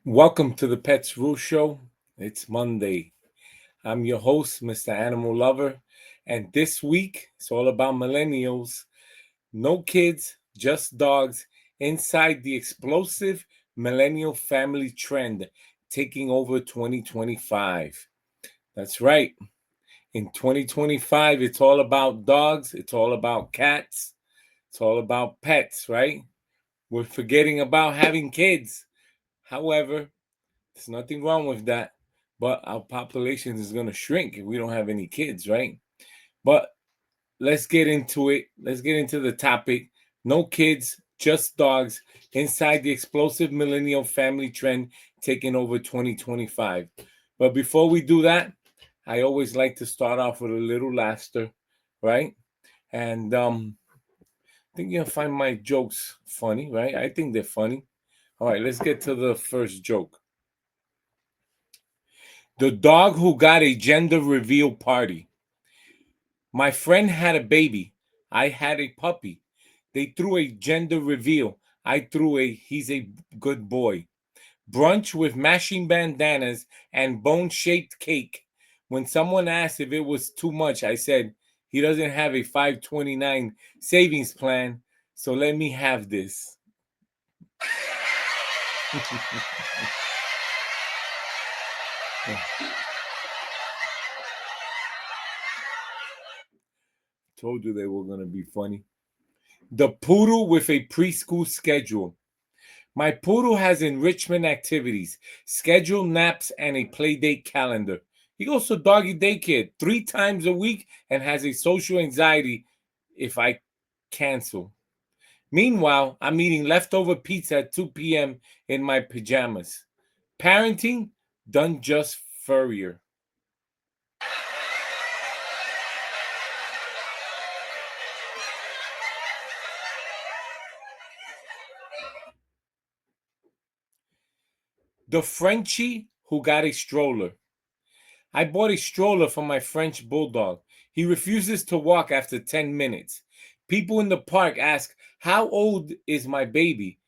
Welcome to the Pets Rule Show. It's Monday. I'm your host, Mr. Animal Lover, and this week it's all about millennials. No kids, just dogs inside the explosive millennial family trend taking over 2025. That's right. In 2025, it's all about dogs, it's all about cats, it's all about pets, right? We're forgetting about having kids. However, there's nothing wrong with that, but our population is going to shrink if we don't have any kids, right? But let's get into it. Let's get into the topic. No kids, just dogs inside the explosive millennial family trend taking over 2025. But before we do that, I always like to start off with a little laughter, right? And I think you'll find my jokes funny, right? I think they're funny. All right, let's get to the first joke. The dog who got a gender reveal party. My friend had a baby. I had a puppy. They threw a gender reveal. I threw a he's a good boy. Brunch with matching bandanas and bone-shaped cake. When someone asked if it was too much, I said, he doesn't have a 529 savings plan, so let me have this. Told you they were going to be funny. The poodle with a preschool schedule. My poodle has enrichment activities, scheduled naps, and a playdate calendar. He goes to doggy daycare 3 times a week and has a social anxiety if I cancel. Meanwhile, I'm eating leftover pizza at 2 p.m. in my pajamas. Parenting done just furrier. The Frenchie who got a stroller. I bought a stroller for my French bulldog. He refuses to walk after 10 minutes. People in the park ask, how old is my baby?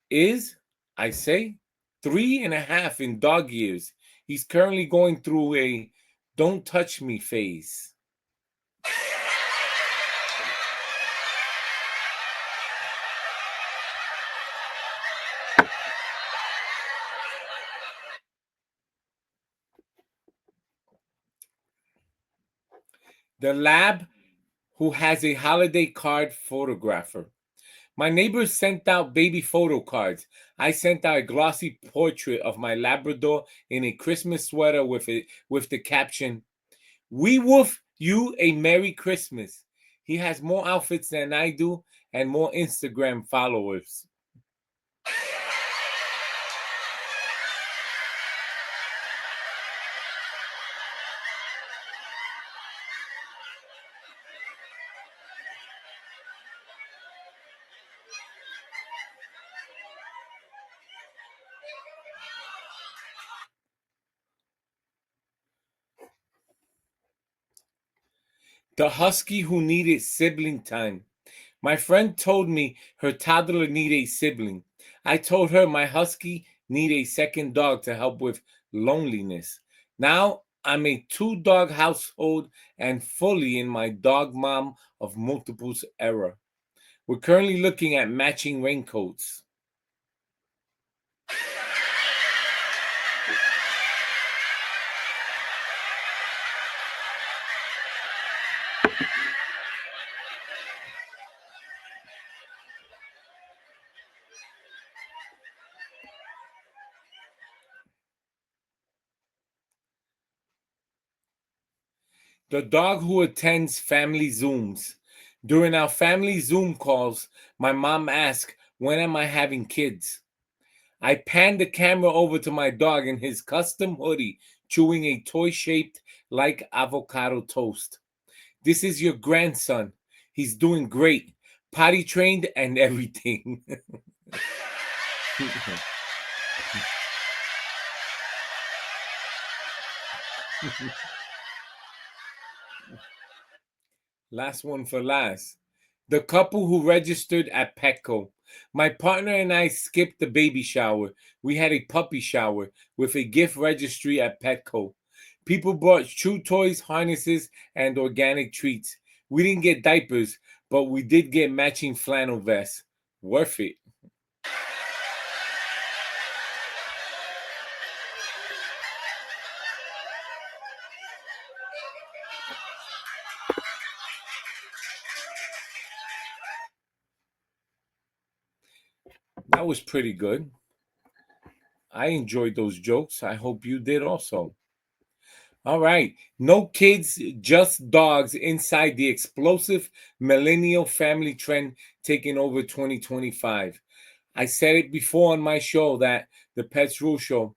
Is, I say, 3.5 in dog years. He's currently going through a don't touch me phase. The lab who has a holiday card photographer. My neighbors sent out baby photo cards. I sent out a glossy portrait of my Labrador in a Christmas sweater with the caption, "We woof you a Merry Christmas." He has more outfits than I do and more Instagram followers. The husky who needed sibling time. My friend told me her toddler needed a sibling. I told her my husky needed a second dog to help with loneliness. Now I'm a 2 dog household and fully in my dog mom of multiples era. We're currently looking at matching raincoats. The dog who attends family Zooms. During our family Zoom calls, my mom asks, when am I having kids? I pan the camera over to my dog in his custom hoodie, chewing a toy shaped like avocado toast. This is your grandson. He's doing great. Potty trained and everything. Last one for last. The couple who registered at Petco. My partner and I skipped the baby shower. We had a puppy shower with a gift registry at Petco. People brought chew toys, harnesses, and organic treats. We didn't get diapers, but we did get matching flannel vests. Worth it. That was pretty good. I enjoyed those jokes. I hope you did also. All right. No kids, just dogs inside the explosive millennial family trend taking over 2025. I said it before on my show that the Pets Rule Show,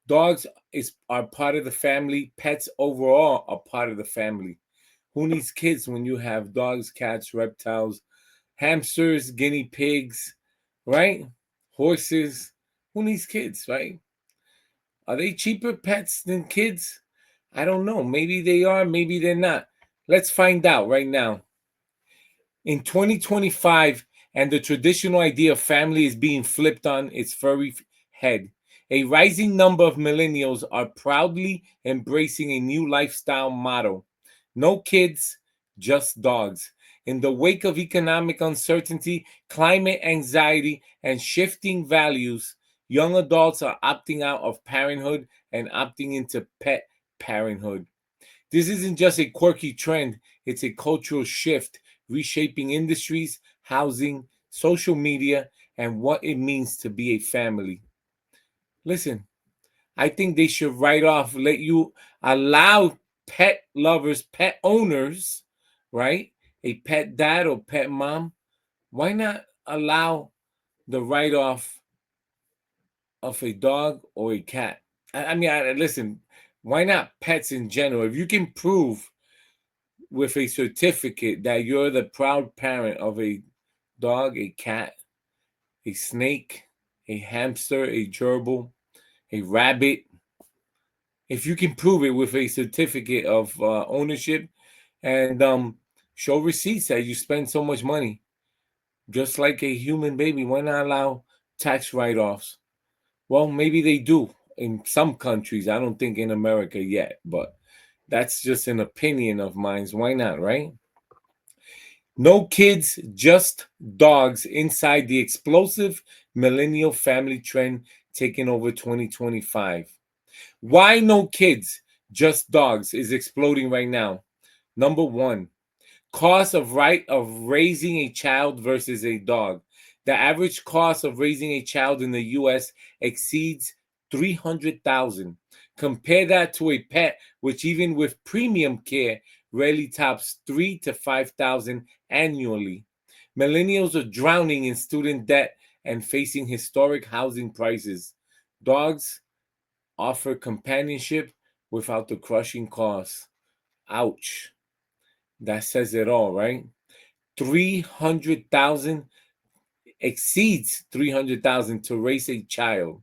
dogs are part of the family. Pets overall are part of the family. Who needs kids when you have dogs, cats, reptiles, hamsters, guinea pigs, right? Horses. Who needs kids, right? Are they cheaper pets than kids? I don't know. Maybe they are, maybe they're not. Let's find out right now. In 2025, and the traditional idea of family is being flipped on its furry head. A rising number of millennials are proudly embracing a new lifestyle motto: no kids, just dogs. In the wake of economic uncertainty, climate anxiety, and shifting values, young adults are opting out of parenthood and opting into pet parenthood. This isn't just a quirky trend, it's a cultural shift reshaping industries, housing, social media, and what it means to be a family. Listen, I think they should write off, let you allow pet lovers, pet owners, right? A pet dad or pet mom. Why not allow the write off of a dog or a cat? Listen, why not pets in general? If you can prove with a certificate that you're the proud parent of a dog, a cat, a snake, a hamster, a gerbil, a rabbit, if you can prove it with a certificate of ownership and show receipts that you spend so much money, just like a human baby, why not allow tax write offs? Well, maybe they do in some countries. I don't think in America yet, but that's just an opinion of mine. Why not, right? No kids, just dogs inside the explosive millennial family trend taking over 2025. Why no kids, just dogs is exploding right now. Number one, cost of raising a child versus a dog. The average cost of raising a child in the US exceeds 300,000. Compare that to a pet which even with premium care rarely tops 3 to 5,000 annually. Millennials are drowning in student debt and facing historic housing prices. Dogs offer companionship without the crushing costs. Ouch. That says it all, right? 300,000 exceeds 300,000 to raise a child.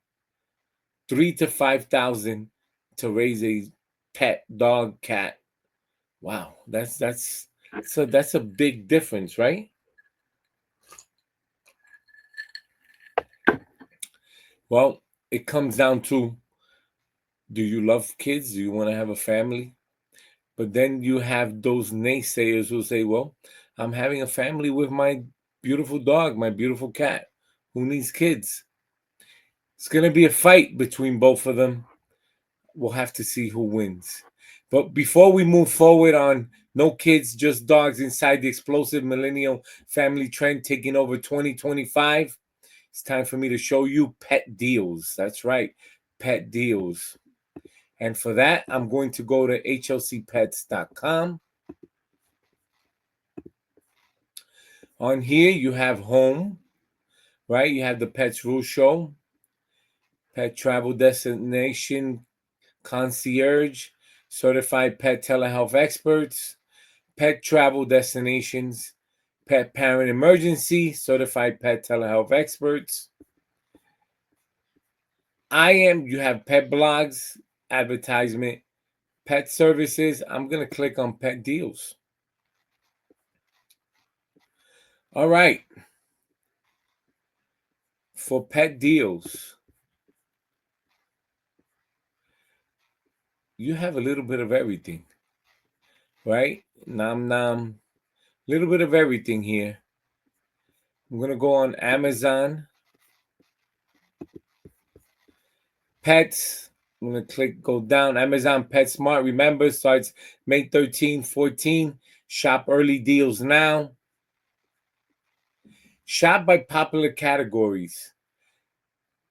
3 to 5,000 to raise a pet dog, cat. Wow, that's a big difference, right? Well, it comes down to, do you love kids? Do you want to have a family? But then you have those naysayers who say, well, I'm having a family with my beautiful dog, my beautiful cat. Who needs kids? It's going to be a fight between both of them. We'll have to see who wins. But before we move forward on no kids, just dogs inside the explosive millennial family trend taking over 2025, it's time for me to show you pet deals. That's right, pet deals. And for that, I'm going to go to hlcpets.com. On here, you have home, right? You have the Pets Rule Show, pet travel destination concierge, certified pet telehealth experts, pet travel destinations, pet parent emergency, certified pet telehealth experts. You have pet blogs, advertisement, pet services. I'm going to click on pet deals. All right. for pet deals, you have a little bit of everything, right? Nom nom, little bit of everything here. I'm gonna go on Amazon Pets. I'm gonna go down. Amazon Pet Smart. Remember, starts May 13, 14. Shop early deals now. Shop by popular categories.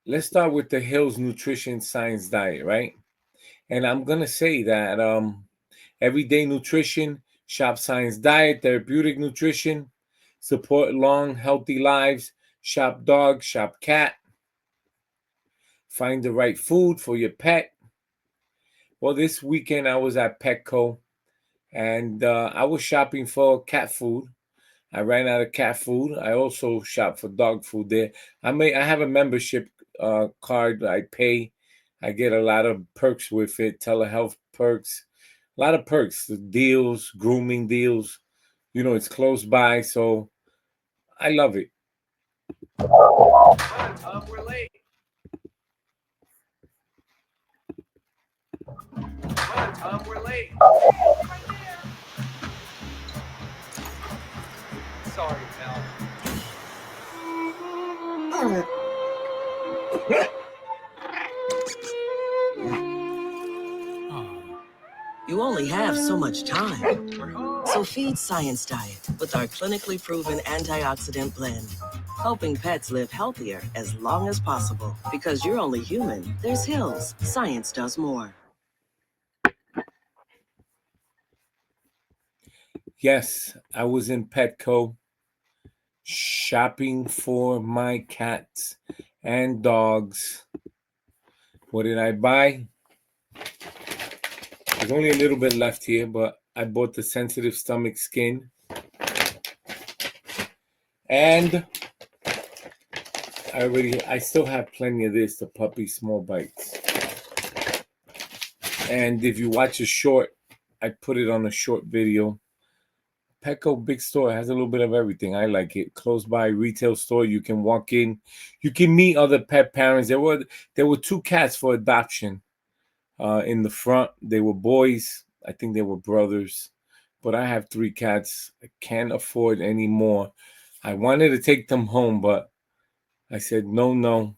Let's start with the Hills Nutrition Science Diet, right? And I'm gonna say that everyday nutrition, shop science diet, therapeutic nutrition, support long, healthy lives, shop dog, shop cat, find the right food for your pet. Well, this weekend I was at Petco and I was shopping for cat food. I ran out of cat food. I also shop for dog food there. I have a membership card. I pay. I get a lot of perks with it. Telehealth perks, a lot of perks, the deals, grooming deals. It's close by, so I love it. Come on, Tom, we're late. Come on, Tom, we're late. Sorry, pal. You only have so much time. We're home. So feed Science Diet with our clinically proven antioxidant blend, helping pets live healthier as long as possible. Because you're only human, there's Hills. Science does more. Yes, I was in Petco shopping for my cats and dogs. What did I buy? There's only a little bit left here, but I bought the sensitive stomach skin. And I still have plenty of this, the puppy small bites. And if you watch a short, I put it on a short video. Petco big store has a little bit of everything. I like it. Close by retail store. You can walk in. You can meet other pet parents. There were two cats for adoption. In the front, they were boys. I think they were brothers. But I have 3 cats. I can't afford any more. I wanted to take them home, but I said, no.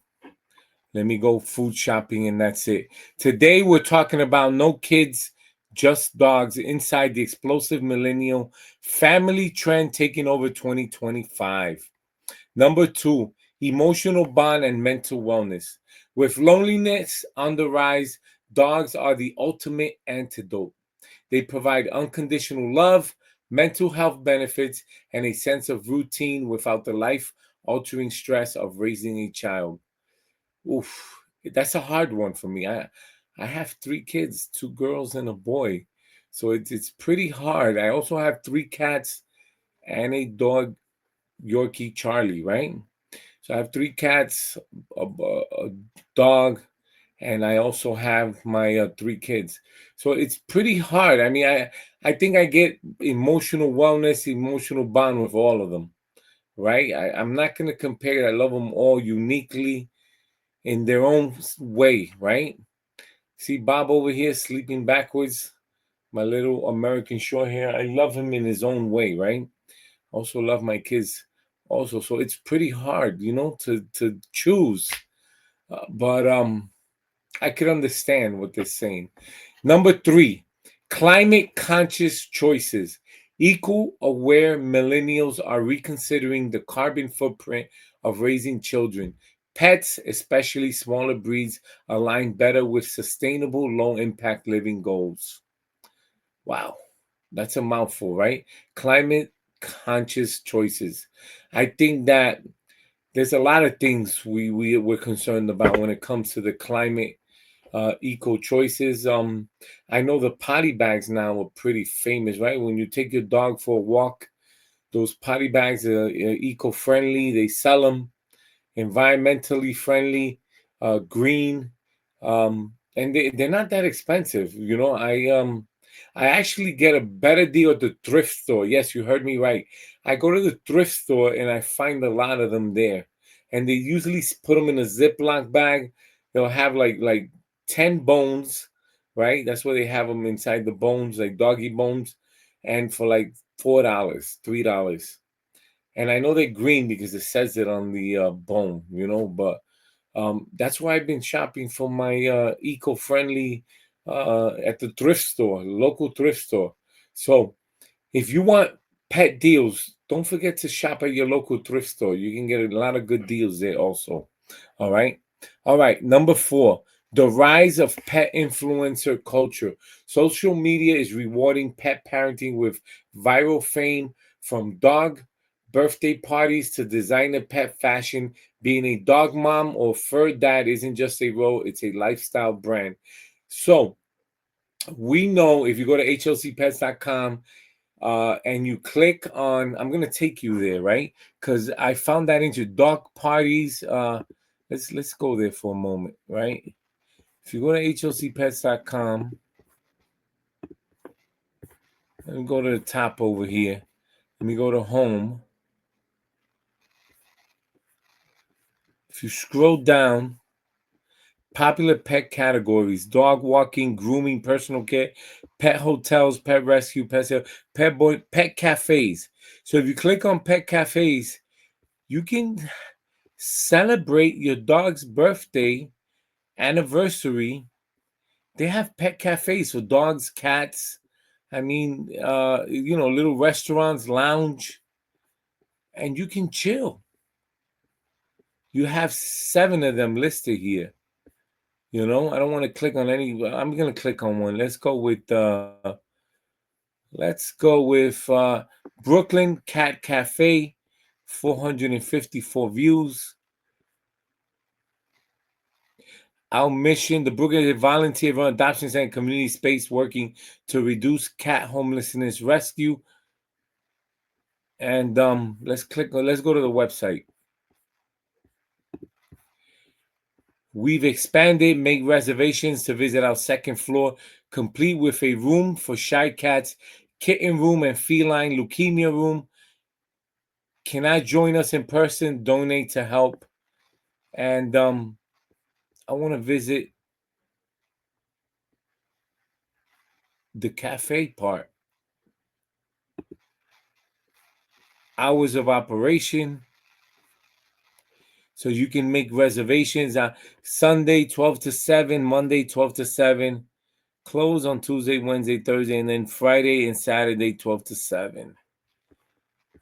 Let me go food shopping and that's it. Today, we're talking about no kids, just dogs inside the explosive millennial family trend taking over 2025. Number 2, emotional bond and mental wellness. With loneliness on the rise, dogs are the ultimate antidote. They provide unconditional love, mental health benefits, and a sense of routine without the life-altering stress of raising a child. Oof, that's a hard one for me. I have 3 kids, 2 girls and a boy, so it's pretty hard. I also have 3 cats and a dog, Yorkie Charlie, right? So I have 3 cats, a dog, and I also have my 3 kids. So it's pretty hard. I mean, I think I get emotional wellness, emotional bond with all of them, right? I'm not going to compare. I love them all uniquely in their own way, right? See Bob over here sleeping backwards, my little American short hair. I love him in his own way, right? Also love my kids also. So it's pretty hard, to choose. But I could understand what they're saying. Number 3, climate conscious choices. Equal aware millennials are reconsidering the carbon footprint of raising children. Pets, especially smaller breeds, align better with sustainable low impact living goals. Wow, that's a mouthful, right? Climate conscious choices. I think that there's a lot of things we're concerned about when it comes to the climate eco choices. I know the potty bags now are pretty famous, right? When you take your dog for a walk, those potty bags are eco friendly. They sell them environmentally friendly, green, and they're not that expensive. I actually get a better deal at the thrift store. Yes, you heard me right. I go to the thrift store and I find a lot of them there. and they usually put them in a Ziploc bag. They'll have like 10 bones, right? That's where they have them inside the bones, like doggy bones, and for like $4, $3. And I know they're green because it says it on the bone, but that's why I've been shopping for my eco-friendly at the thrift store, local thrift store. So if you want pet deals, don't forget to shop at your local thrift store. You can get a lot of good deals there also. All right. All right. Number 4, the rise of pet influencer culture. Social media is rewarding pet parenting with viral fame, from dog birthday parties to designer pet fashion. Being a dog mom or fur dad isn't just a role, it's a lifestyle brand. So we know if you go to hlcpets.com and you click on, I'm gonna take you there, right? Because I found that into dog parties. Let's go there for a moment, right? If you go to hlcpets.com, let me go to the top over here. Let me go to home. If you scroll down, popular pet categories: dog walking, grooming, personal care, pet hotels, pet rescue, pet sale, pet boy, pet cafes. So if you click on pet cafes, you can celebrate your dog's birthday, anniversary. They have pet cafes for dogs, cats. I mean, little restaurants, lounge, and you can chill. You have 7 of them listed here. I don't want to click on any. I'm gonna click on one. Let's go with Brooklyn Cat Cafe, 454 views. Our mission: the Brooklyn is a volunteer-run adoption center community space working to reduce cat homelessness, rescue. And let's go to the website. We've expanded. Make reservations to visit our second floor, complete with a room for shy cats, kitten room, and feline leukemia room. Cannot join us in person? Donate to help. And I want to visit the cafe part. Hours of operation. So you can make reservations on Sunday 12 to 7, Monday 12 to 7, close on Tuesday, Wednesday, Thursday, and then Friday and Saturday 12 to 7.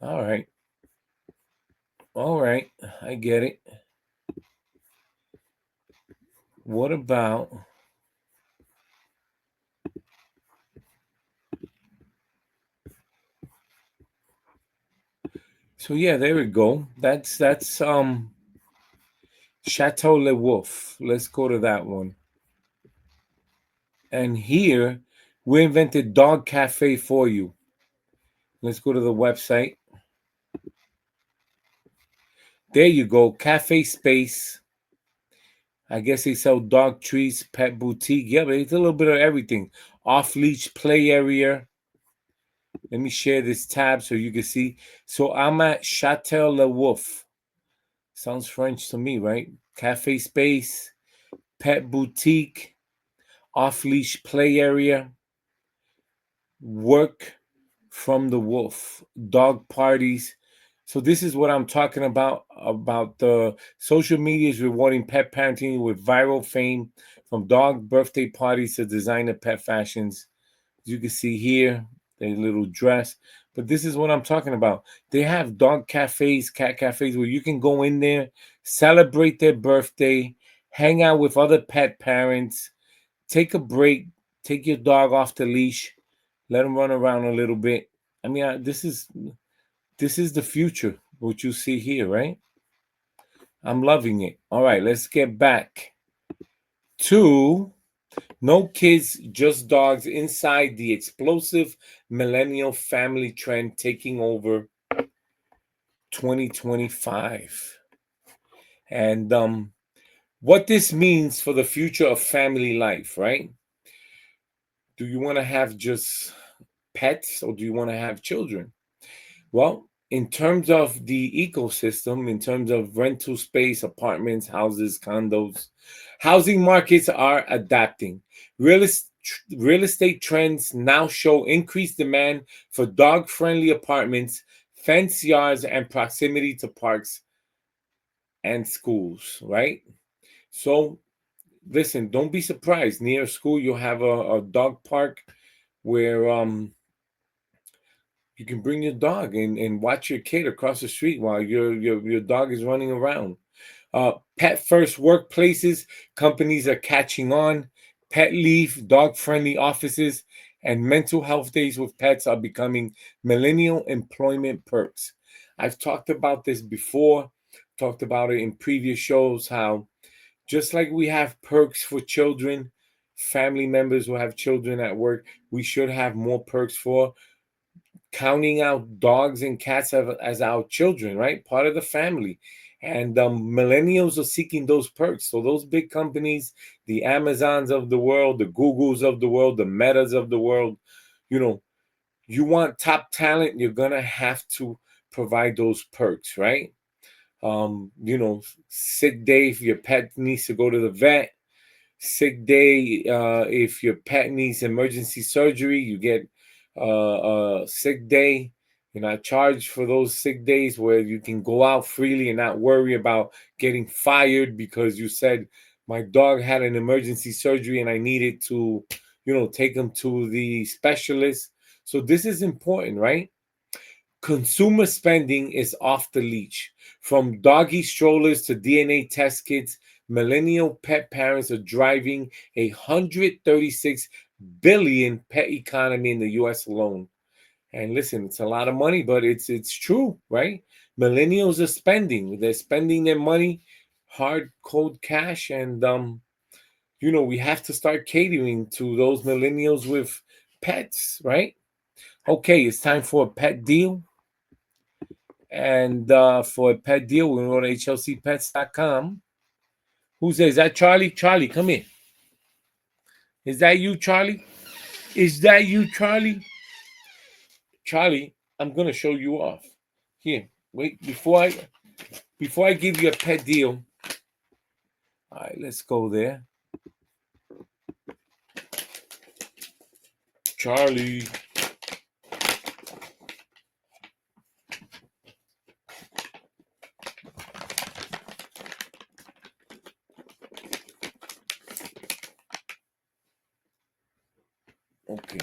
All right. All right. I get it. What about so yeah, there we go. That's Chateau Le Wolf. Let's go to that one. And here we invented Dog Cafe for you. Let's go to the website. There you go. Cafe space. I guess they sell dog treats, pet boutique. Yeah, but it's a little bit of everything. Off-leash play area. Let me share this tab so you can see. So I'm at Chateau Le Wolf. Sounds French to me, right? Cafe space, pet boutique, off-leash play area, work from the wolf, dog parties. So this is what I'm talking about the social media is rewarding pet parenting with viral fame, from dog birthday parties to designer pet fashions. As you can see here, their little dress. But this is what I'm talking about. They have dog cafes, cat cafes, where you can go in there, celebrate their birthday, hang out with other pet parents, take a break, take your dog off the leash, let him run around a little bit. I mean, this is the future, what you see here, right? I'm loving it. All right, let's get back to no kids, just dogs inside the explosive millennial family trend taking over 2025. And what this means for the future of family life, right? Do you want to have just pets or do you want to have children? Well, in terms of the ecosystem, in terms of rental space, apartments, houses, condos, housing markets are adapting. Real estate trends now show increased demand for dog friendly apartments, fenced yards, and proximity to parks and schools, right? So, listen, don't be surprised. Near school, you'll have a dog park where you can bring your dog and watch your kid across the street while your dog is running around. Pet first workplaces, companies are catching on. Pet leave, dog friendly offices, and mental health days with pets are becoming millennial employment perks. I've talked about this before, talked about it in previous shows, how just like we have perks for children, family members who have children at work, we should have more perks for counting out dogs and cats as our children, right? Part of the family. And millennials are seeking those perks. So those big companies, the Amazons of the world, the Googles of the world, the Metas of the world, you know, you want top talent, you're gonna have to provide those perks, right? Sick day if your pet needs to go to the vet, sick day if your pet needs emergency surgery, you get a sick day. You're not charged for those sick days where you can go out freely and not worry about getting fired because you said my dog had an emergency surgery and I needed to, take him to the specialist. So this is important, right? Consumer spending is off the leash. From doggy strollers to DNA test kits, millennial pet parents are driving a 136 billion pet economy in the US alone. And listen, it's a lot of money, but it's true, right? Millennials are spending. They're spending their money hard cold cash, and we have to start catering to those millennials with pets, right? Okay, it's time for a pet deal. And for a pet deal, we go to hlcpets.com. Who's there? Is that Charlie? Charlie, come here. Is that you, Charlie? Is that you, Charlie? Charlie, I'm gonna show you off. Here, wait, before I give you a pet deal. All right, let's go there. Charlie. Okay.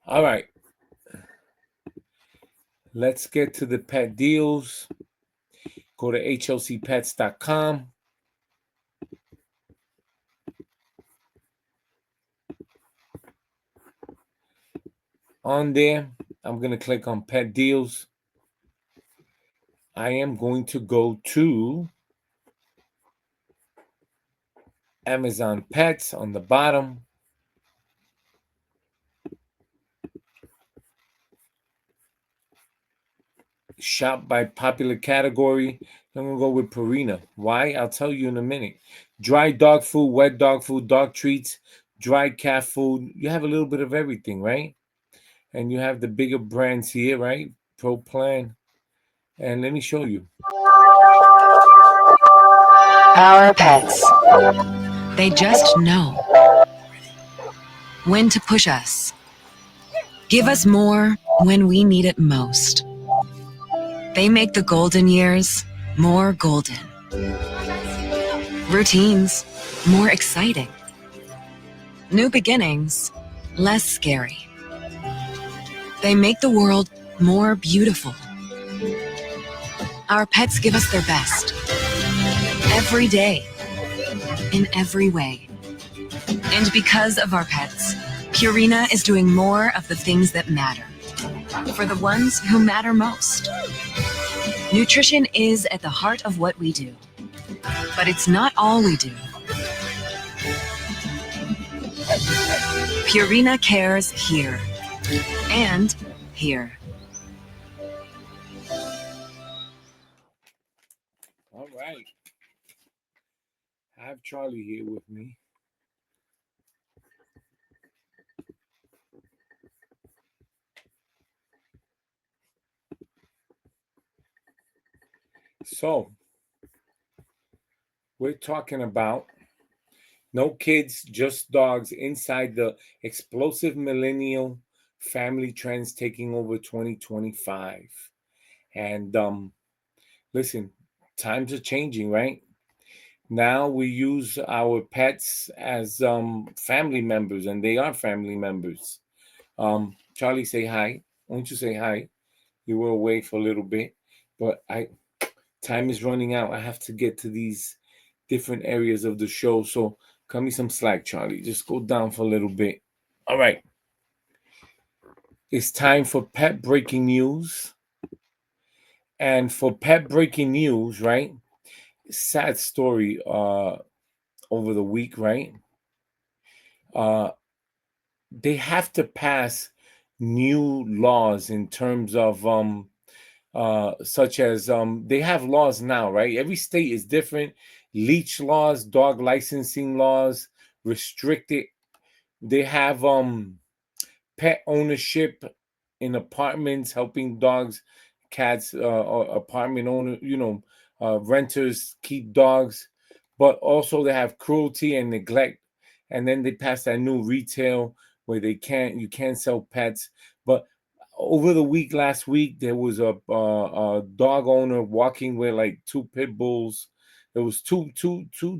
All right. Let's get to the pet deals. Go to hlcpets.com. On there, I'm going to click on pet deals. I am going to go to Amazon Pets on the bottom. Shop by popular category. I'm going to go with Purina. Why? I'll tell you in a minute. Dry dog food, wet dog food, dog treats, dry cat food. You have a little bit of everything, right? And you have the bigger brands here, right? Pro Plan. And let me show you. Our pets. They just know when to push us. Give us more when we need it most. They make the golden years more golden. Routines more exciting. New beginnings less scary. They make the world more beautiful. Our pets give us their best. Every day. In every way. And because of our pets, Purina is doing more of the things that matter. For the ones who matter most. Nutrition is at the heart of what we do. But it's not all we do. Purina cares here. And here. All right. I have Charlie here with me. So, we're talking about no kids, just dogs inside the explosive millennial family trends taking over 2025. And listen, times are changing, right? Now we use our pets as family members, and they are family members. Charlie, say hi. Won't you say hi? You were away for a little bit, but time is running out. I have to get to these different areas of the show. So cut me some slack, Charlie. Just go down for a little bit. All right. It's time for pet breaking news. And for pet breaking news, right? Sad story over the week, right? Uh they have to pass new laws in terms of such as they have laws now, right? Every state is different. Leash laws, dog licensing laws, restricted. They have pet ownership in apartments, helping dogs, cats, or apartment owner, renters keep dogs, but also they have cruelty and neglect. And then they passed that new retail where you can't sell pets. But over the week, last week, there was a dog owner walking with like two pit bulls. There was two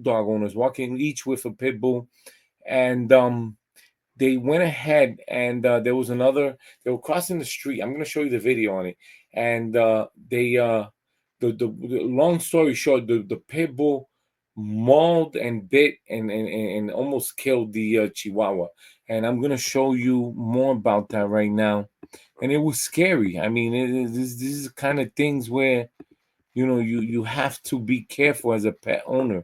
dog owners walking each with a pit bull, and they went ahead and there was another. They were crossing the street. I'm going to show you the video on it. And the long story short, the pit bull mauled and bit and almost killed the Chihuahua. And I'm going to show you more about that right now. And it was scary. I mean, this is kind of things where you have to be careful as a pet owner.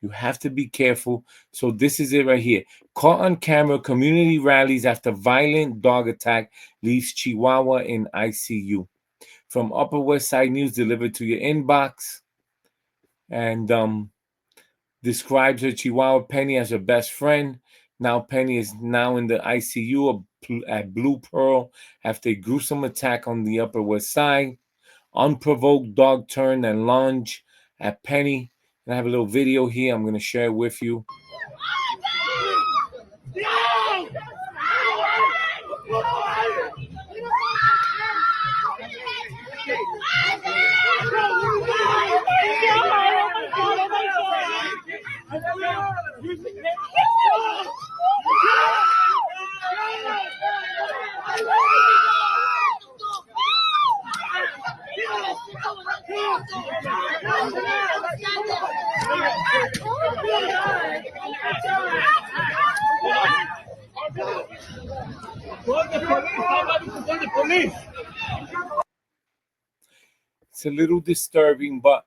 You have to be careful. So this is it right here. Caught on camera, community rallies after violent dog attack leaves Chihuahua in ICU. From Upper West Side News delivered to your inbox. And describes her Chihuahua Penny as her best friend. Now Penny is now in the ICU at Blue Pearl after a gruesome attack on the Upper West Side. Unprovoked dog turned and lunged at Penny. And I have a little video here. I'm going to share it with you. It's a little disturbing, but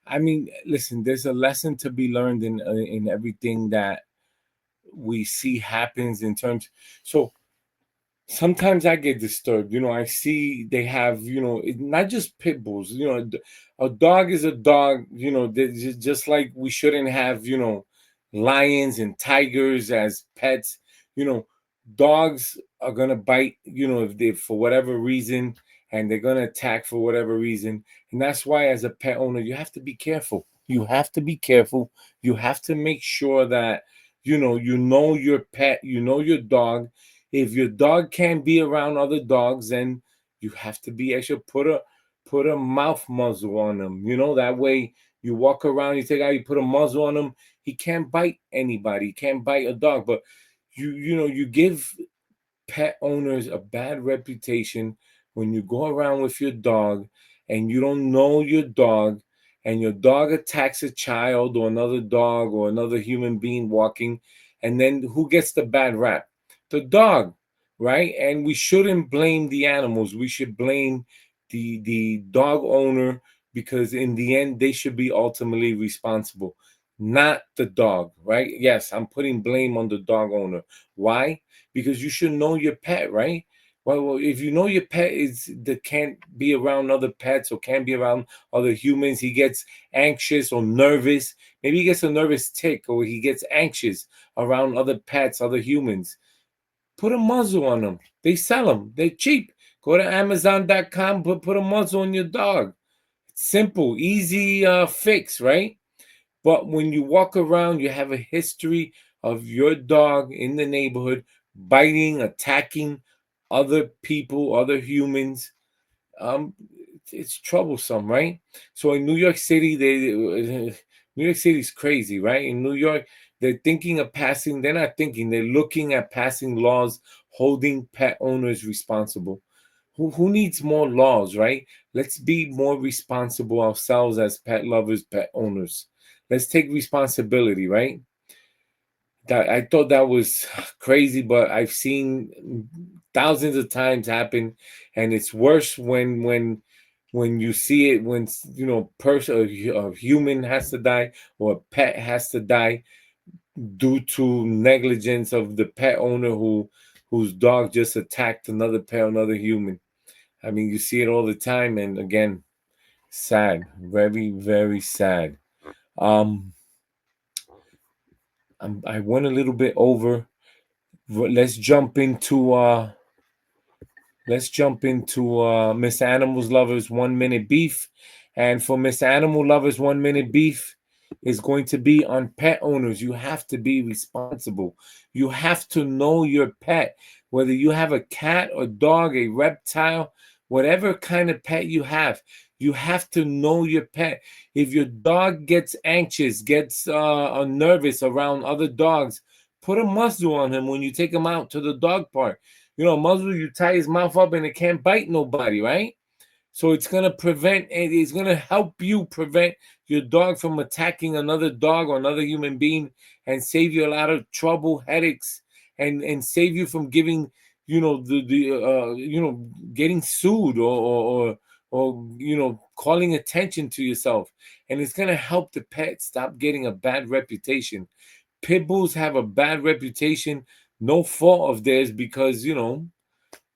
I mean, listen, there's a lesson to be learned in everything that we see happens in terms. So sometimes I get disturbed. I see they have, not just pit bulls. A dog is a dog. Just like we shouldn't have, lions and tigers as pets. You know, dogs are gonna bite. If they for whatever reason, and they're gonna attack for whatever reason, and that's why as a pet owner you have to be careful. You have to be careful. You have to make sure that you know your pet, you know your dog. If your dog can't be around other dogs, then you have to be extra. Put a mouth muzzle on him. That way you walk around, you take out, you put a muzzle on him. He can't bite anybody. He can't bite a dog. But you give pet owners a bad reputation when you go around with your dog and you don't know your dog, and your dog attacks a child or another dog or another human being walking, and then who gets the bad rap? The dog, right? And we shouldn't blame the animals. We should blame the dog owner, because in the end they should be ultimately responsible, not the dog, right? Yes, I'm putting blame on the dog owner. Why? Because you should know your pet, right? Well, if you know your pet is that can't be around other pets or can't be around other humans, he gets anxious or nervous. Maybe he gets a nervous tick, or he gets anxious around other pets, other humans. Put a muzzle on them. They sell them. They're cheap. Go to Amazon.com, put a muzzle on your dog. Simple, easy fix, right? But when you walk around, you have a history of your dog in the neighborhood biting, attacking other people, other humans. Um, it's troublesome, right? So in New York City, New York City is crazy, right? In New York, they're thinking of passing. They're not thinking. They're looking at passing laws holding pet owners responsible. Who needs more laws, right? Let's be more responsible ourselves as pet lovers, pet owners. Let's take responsibility, right? That I thought that was crazy, but I've seen thousands of times happen, and it's worse when you see it when a human has to die or a pet has to die due to negligence of the pet owner whose dog just attacked another pet, another human. I mean, you see it all the time, and again, sad, very, very sad. Um, I went a little bit over. Let's jump into Mr. Animals Lovers 1 Minute Beef. And for Mr. Animal Lovers 1 Minute Beef is going to be on pet owners. You have to be responsible. You have to know your pet, whether you have a cat, a dog, a reptile, whatever kind of pet you have. You have to know your pet. If your dog gets anxious, gets nervous around other dogs, put a muzzle on him when you take him out to the dog park. Muzzle, you tie his mouth up and it can't bite nobody, right? So it's going to prevent, it's going to help you prevent your dog from attacking another dog or another human being and save you a lot of trouble, headaches, and save you from giving, getting sued or calling attention to yourself. And it's going to help the pet stop getting a bad reputation. Pit bulls have a bad reputation, no fault of theirs, because they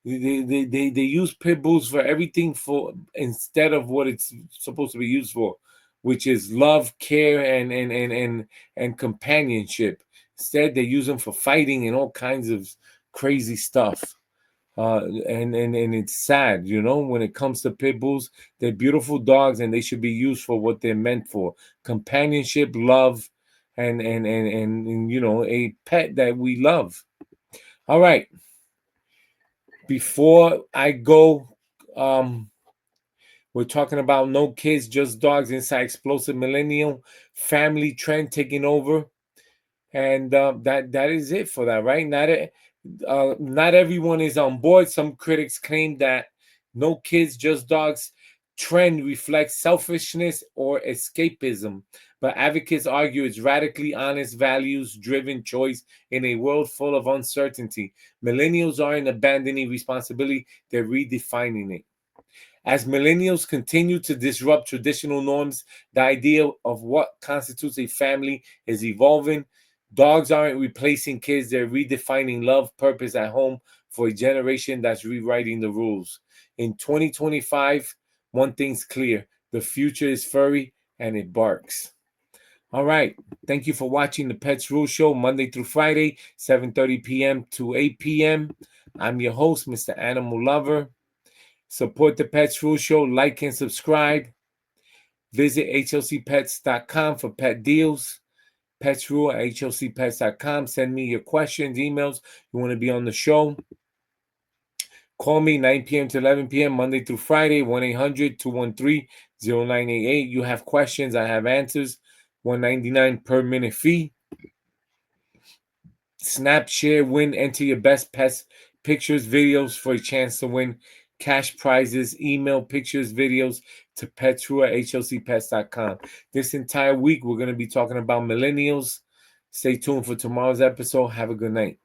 use pit bulls for everything for instead of what it's supposed to be used for, which is love, care, and companionship. Instead, they use them for fighting and all kinds of crazy stuff. And it's sad, when it comes to pit bulls. They're beautiful dogs and they should be used for what they're meant for: companionship, love, and a pet that we love. All right. Before I go, we're talking about no kids, just dogs inside explosive millennial family trend taking over, and that is it for that, right? Not everyone is on board. Some critics claim that no kids, just dogs trend reflects selfishness or escapism, but advocates argue it's radically honest, values-driven choice in a world full of uncertainty. Millennials aren't abandoning responsibility; they're redefining it. As millennials continue to disrupt traditional norms, the idea of what constitutes a family is evolving. Dogs aren't replacing kids, they're redefining love, purpose at home for a generation that's rewriting the rules. In 2025, one thing's clear: the future is furry and it barks. All right. Thank you for watching the Pets Rule Show Monday through Friday, 7:30 p.m. to 8 p.m. I'm your host, Mr. Animal Lover. Support the Pets Rule Show, like and subscribe. Visit hlcpets.com for pet deals. Pets Rule at hlcpets.com. Send me your questions, emails. You want to be on the show? Call me 9 p.m. to 11 p.m. Monday through Friday, 1-800-213-0988. You have questions, I have answers. $1.99 per minute fee. Snap, share, win, enter your best pets pictures, videos for a chance to win cash prizes. Email pictures, videos to petsrule@hlcpets.com. This entire week, we're going to be talking about millennials. Stay tuned for tomorrow's episode. Have a good night.